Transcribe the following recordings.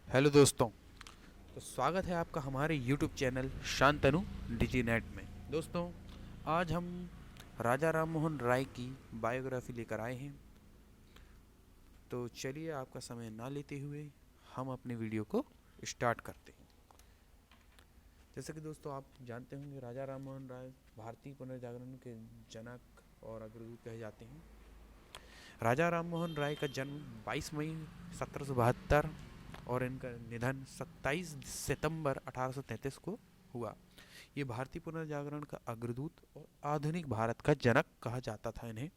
Hello दोस्तों। तो स्वागत है आपका हमारे यूट्यूब चैनल शांतनु डिजीनेट में। दोस्तों, आज हम राजा राम मोहन राय की बायोग्राफी लेकर आए हैं। तो चलिए, आपका समय ना लेते हुए हम अपने वीडियो को स्टार्ट करते हैं। जैसे कि दोस्तों आप जानते होंगे, राजा राम मोहन राय भारतीय पुनर्जागरण के जनक और अग्रदूत कहे जाते हैं। राजा राम मोहन राय का जन्म 22 मई 1772 और इनका निधन 27 सितंबर 1833 को हुआ। ये भारतीय पुनर्जागरण का अग्रदूत और आधुनिक भारत का जनक कहा जाता था इन्हें।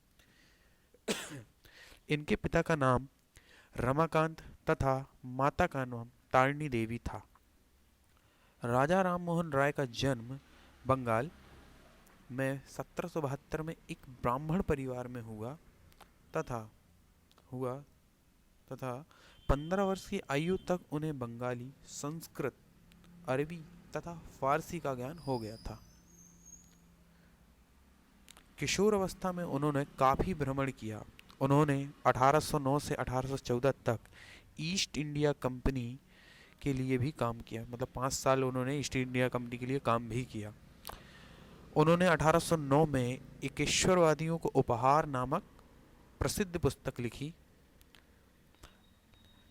इनके पिता का नाम रमाकांत तथा माता का नाम तारिणी देवी था। राजा राम मोहन राय का जन्म बंगाल में 1772 में एक ब्राह्मण परिवार में तथा हुआ तथा 15 वर्ष की आयु तक उन्हें बंगाली, संस्कृत, अरबी तथा फारसी का ज्ञान हो गया था। किशोर अवस्था में उन्होंने काफ़ी भ्रमण किया। उन्होंने 1809 से 1814 तक ईस्ट इंडिया कंपनी के लिए भी काम किया, मतलब 5 साल उन्होंने ईस्ट इंडिया कंपनी के लिए काम भी किया। उन्होंने 1809 में एकेश्वरवादियों को उपहार नामक प्रसिद्ध पुस्तक लिखी।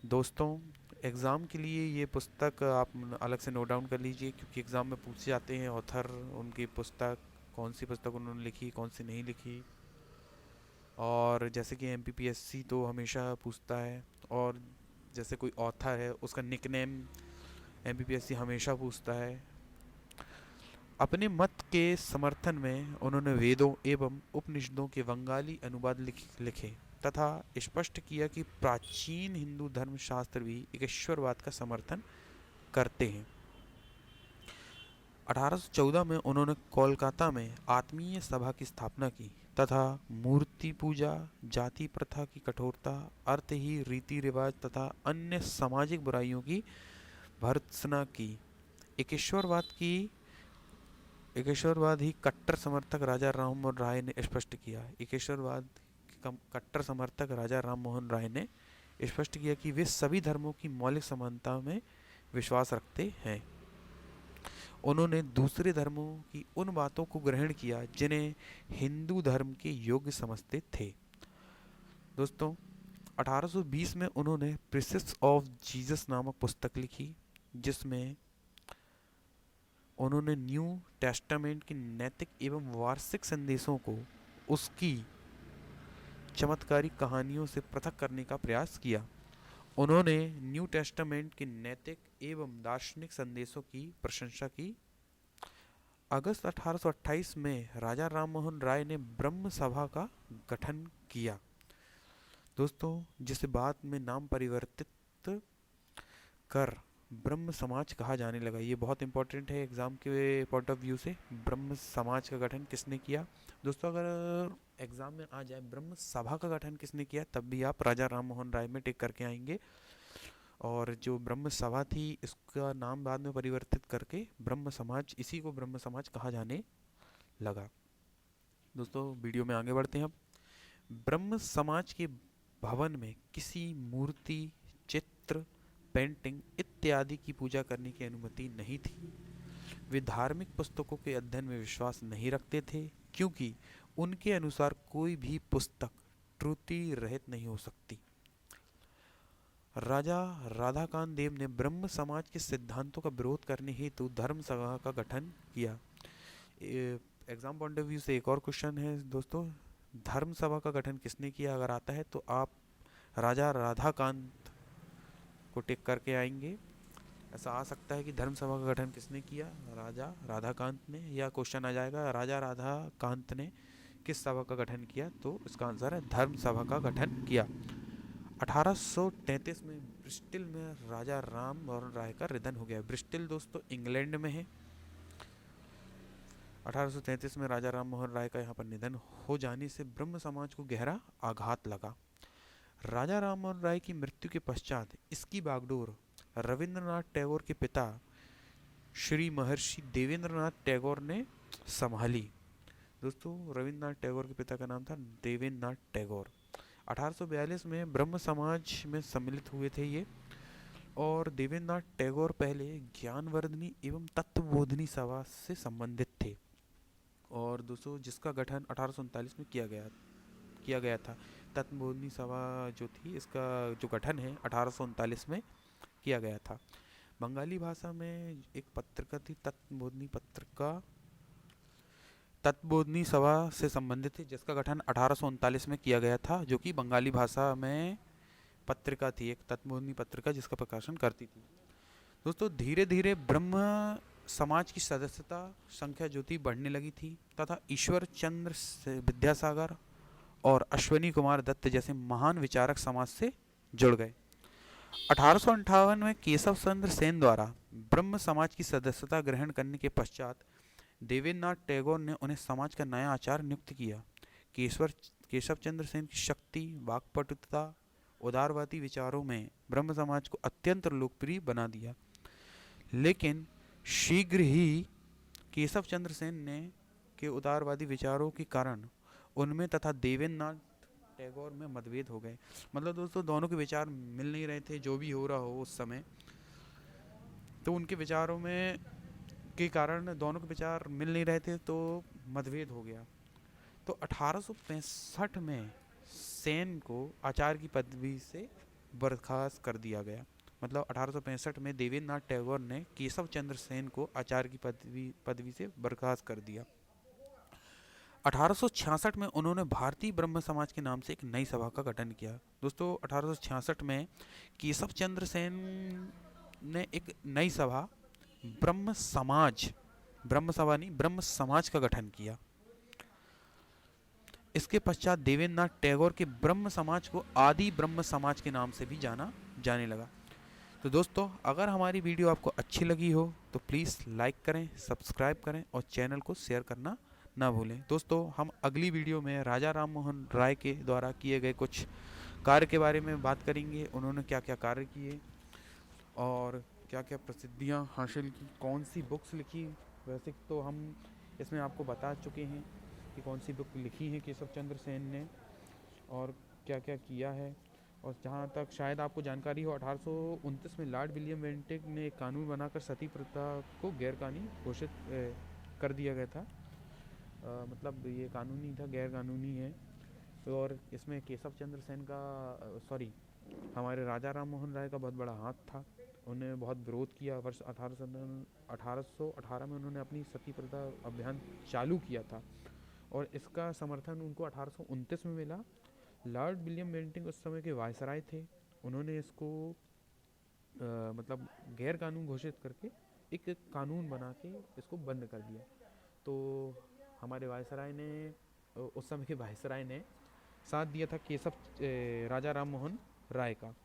दोस्तों, एग्ज़ाम के लिए ये पुस्तक आप अलग से नोट डाउन कर लीजिए, क्योंकि एग्ज़ाम में पूछे जाते हैं ऑथर, उनकी पुस्तक, कौन सी पुस्तक उन्होंने लिखी, कौन सी नहीं लिखी। और जैसे कि एमपीपीएससी तो हमेशा पूछता है, और जैसे कोई ऑथर है उसका निकनेम एमपीपीएससी हमेशा पूछता है। अपने मत के समर्थन में उन्होंने वेदों एवं उपनिषदों के बंगाली अनुवाद लिखे तथा स्पष्ट किया कि प्राचीन हिंदू धर्मशास्त्र भी ईश्वरवाद का समर्थन करते हैं। 1814 में उन्होंने कोलकाता में आत्मीय सभा की स्थापना की तथा मूर्ति पूजा, जाति प्रथा की कठोरता, अर्थ ही रीति रिवाज तथा अन्य सामाजिक बुराइयों की भर्त्सना की। एकेश्वरवाद की एकेश्वरवाद ही कट्टर समर्थक राजा राम मोहन राय ने स्पष्ट किया। एकेश्वरवाद के कट्टर समर्थक राजा राम मोहन राय ने स्पष्ट किया कि वे सभी धर्मों की मौलिक समानता में विश्वास रखते हैं। उन्होंने दूसरे धर्मों की उन बातों को ग्रहण किया जिन्हें हिंदू धर्म के योग्य समझते थे। दोस्तों, 1820 में उन्होंने प्रिंसेस ऑफ जीसस नामक पुस्तक लिखी, जिसमें उन्होंने न्यू टेस्टामेंट के नैतिक एवं वार्षिक संदेशों को उसकी चमत्कारी कहानियों से पृथक करने का प्रयास किया। उन्होंने न्यू टेस्टामेंट के नैतिक एवं दार्शनिक संदेशों की प्रशंसा की। अगस्त 1828 में राजा राम मोहन राय ने ब्रह्म सभा का गठन किया, दोस्तों, जिसे बाद में नाम परिवर्तित कर ब्रह्म समाज कहा जाने लगा। ये बहुत इंपॉर्टेंट है एग्ज़ाम के पॉइंट ऑफ व्यू से। ब्रह्म समाज का गठन किसने किया? दोस्तों, अगर एग्ज़ाम में आ जाए ब्रह्म सभा का गठन किसने किया, तब भी आप राजा राम मोहन राय में टिक करके आएंगे। और जो ब्रह्म सभा थी, इसका नाम बाद में परिवर्तित करके ब्रह्म समाज, इसी को ब्रह्म समाज कहा जाने लगा। दोस्तों, वीडियो में आगे बढ़ते हैं। अब ब्रह्म समाज के भवन में किसी मूर्ति, चित्र, पेंटिंग इत्यादि की पूजा करने की अनुमति नहीं थी। वे धार्मिक पुस्तकों के अध्ययन में विश्वास नहीं रखते थे, क्योंकि उनके अनुसार कोई भी पुस्तक त्रुटि रहित नहीं हो सकती। राजा राधाकांत देव ने ब्रह्म समाज के सिद्धांतों का विरोध करने हेतु धर्म सभा का गठन किया। एग्जाम पॉइंट ऑफ व्यू से एक और क्वेश्चन है दोस्तों, धर्म सभा का गठन किसने किया? अगर आता है तो आप राजा राधाकांत को टिक करके आएंगे। ऐसा आ सकता है कि धर्म सभा का गठन किसने किया? राजा राधाकांत ने। या क्वेश्चन आ जाएगा राजा राधाकांत ने किस सभा का गठन किया, तो इसका आंसर है धर्म सभा का गठन किया। 1833 में ब्रिस्टल में राजा राम मोहन राय का निधन हो गया। ब्रिस्टल दोस्तों इंग्लैंड में है। 1833 में राजा राम मोहन राय का यहाँ पर निधन हो जाने से ब्रह्म समाज को गहरा आघात लगा। राजा राम मोहन राय की मृत्यु के पश्चात इसकी बागडोर रविंद्रनाथ टैगोर के पिता श्री महर्षि देवेंद्रनाथ टैगोर ने संभाली। दोस्तों, रविंद्रनाथ टैगोर के पिता का नाम था देवेंद्रनाथ टैगोर। 1842 में ब्रह्म समाज में सम्मिलित हुए थे ये, और देवेंद्रनाथ टैगोर पहले ज्ञानवर्धनी एवं तत्वबोधिनी सभा से संबंधित थे। और दोस्तों जिसका गठन 1839 में किया गया था। तत्वबोधिनी सभा जो थी, इसका जो गठन है 1839 में किया गया था। बंगाली भाषा में एक पत्रिका थी, तत्वबोधिनी पत्रिका, तत्वबोधिनी सभा से संबंधित थी, जिसका गठन 1839 में किया गया था, जो कि बंगाली भाषा में पत्रिका थी, एक तत्वबोधिनी पत्रिका जिसका प्रकाशन करती थी। दोस्तों धीरे धीरे ब्रह्म समाज की सदस्यता संख्या जो थी बढ़ने लगी थी, तथा ईश्वर चंद्र विद्यासागर और अश्विनी कुमार दत्त जैसे महान विचारक समाज से जुड़ गए। 1858 में केशव चंद्र सेन द्वारा ब्रह्म समाज की सदस्यता ग्रहण करने के पश्चात देवेंद्रनाथ टैगोर ने उन्हें समाज का नया आचार्य नियुक्त किया। केशव चंद्र सेन की शक्ति, वाक्पटुता, उदारवादी विचारों में ब्रह्म समाज को अत्यंत लोकप्रिय बना दिया। लेकिन शीघ्र ही केशव चंद्र सेन ने के उदारवादी विचारों के कारण उनमें तथा देवेंद्रनाथ टैगोर में मतभेद हो गए। मतलब दोस्तों दोनों के विचार मिल नहीं रहे थे, जो भी हो रहा हो उस समय, तो उनके विचारों में के कारण दोनों के विचार मिल नहीं रहे थे, तो मतभेद हो गया। तो 1865 में सेन को आचार्य की पदवी से बर्खास्त कर दिया गया। मतलब 1865 में देवेंद्रनाथ टैगोर ने केशव चंद्र सेन को आचार्य की पदवी से बर्खास्त कर दिया। 1866 में उन्होंने भारतीय ब्रह्म समाज के नाम से एक नई सभा का गठन किया। दोस्तों 1866 में केशव चंद्र सेन ने एक नई सभा ब्रह्म समाज का गठन किया। इसके पश्चात देवेंद्रनाथ टैगोर के ब्रह्म समाज को आदि ब्रह्म समाज के नाम से भी जाना जाने लगा। तो दोस्तों अगर हमारी वीडियो आपको अच्छी लगी हो तो प्लीज़ लाइक करें, सब्सक्राइब करें और चैनल को शेयर करना ना भूलें। दोस्तों हम अगली वीडियो में राजा राम मोहन राय के द्वारा किए गए कुछ कार्य के बारे में बात करेंगे। उन्होंने क्या क्या कार्य किए और क्या क्या प्रसिद्धियां हासिल की, कौन सी बुक्स लिखी। वैसे तो हम इसमें आपको बता चुके हैं कि कौन सी बुक लिखी है केशव चंद्र सेन ने और क्या क्या किया है। और जहाँ तक शायद आपको जानकारी हो, 1829 में लॉर्ड विलियम बेंटिक ने एक कानून बनाकर सती प्रथा को गैर कानूनी घोषित कर दिया गया था। मतलब ये कानूनी था, गैर कानूनी है। और इसमें केशव चंद्र सेन का हमारे राजा राम मोहन राय का बहुत बड़ा हाथ था। उन्हें बहुत विरोध किया। वर्ष 1818 में उन्होंने अपनी सती प्रथा अभियान चालू किया था और इसका समर्थन उनको 1829 में मिला। लॉर्ड विलियम बेंटिक उस समय के वायसराय थे। उन्होंने इसको मतलब गैर कानून घोषित करके एक कानून बना के इसको बंद कर दिया। तो हमारे वायसराय ने उस समय के वायसराय ने साथ दिया था राजा राम मोहन राय का।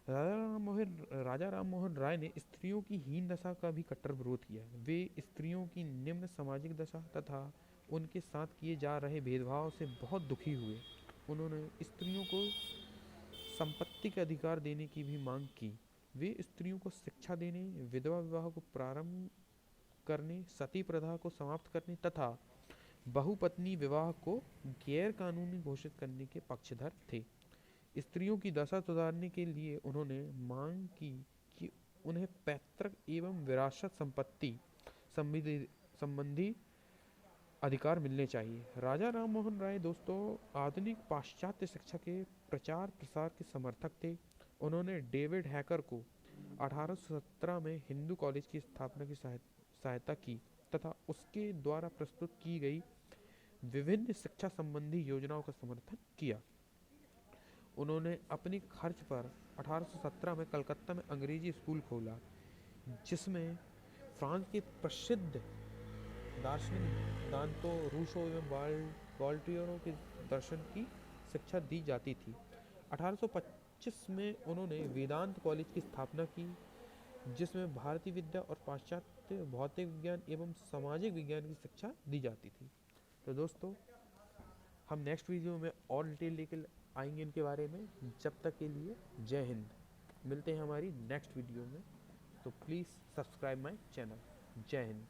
राजा राम मोहन राय ने स्त्रियों की हीन दशा का भी कट्टर विरोध किया। वे स्त्रियों की निम्न सामाजिक दशा तथा उनके साथ किए जा रहे भेदभाव से बहुत दुखी हुए। उन्होंने स्त्रियों को संपत्ति के अधिकार देने की भी मांग की। वे स्त्रियों को शिक्षा देने, विधवा विवाह को प्रारंभ करने, सती प्रथा को समाप्त करने तथा बहुपत्नी विवाह को गैर कानूनी घोषित करने के पक्षधर थे। स्त्रियों की दशा सुधारने के लिए उन्होंने मांग की कि उन्हें पैतृक एवं विरासत संपत्ति संबंधी अधिकार मिलने चाहिए। राजा राम मोहन राय दोस्तों आधुनिक पाश्चात्य शिक्षा के प्रचार प्रसार के समर्थक थे। उन्होंने डेविड हैकर को 1817 में हिंदू कॉलेज की स्थापना की सहायता की तथा उसके द्वारा प्रस्तुत की गई विभिन्न शिक्षा संबंधी योजनाओं का समर्थन किया। उन्होंने अपनी खर्च पर 1817 में कलकत्ता में अंग्रेजी स्कूल खोला, जिसमें फ्रांस के प्रसिद्ध दार्शनिक दांतो, रूसो एवं वॉल्टेयरों के दर्शन की शिक्षा दी जाती थी। 1825 में उन्होंने वेदांत कॉलेज की स्थापना की, जिसमें भारतीय विद्या और पाश्चात्य भौतिक विज्ञान एवं सामाजिक विज्ञान की शिक्षा दी जाती थी। तो दोस्तों हम नेक्स्ट वीडियो में और डिटेल लेकर आएंगे इनके बारे में। जब तक के लिए जय हिंद। मिलते हैं हमारी नेक्स्ट वीडियो में। तो प्लीज़ सब्सक्राइब माय चैनल। जय हिंद।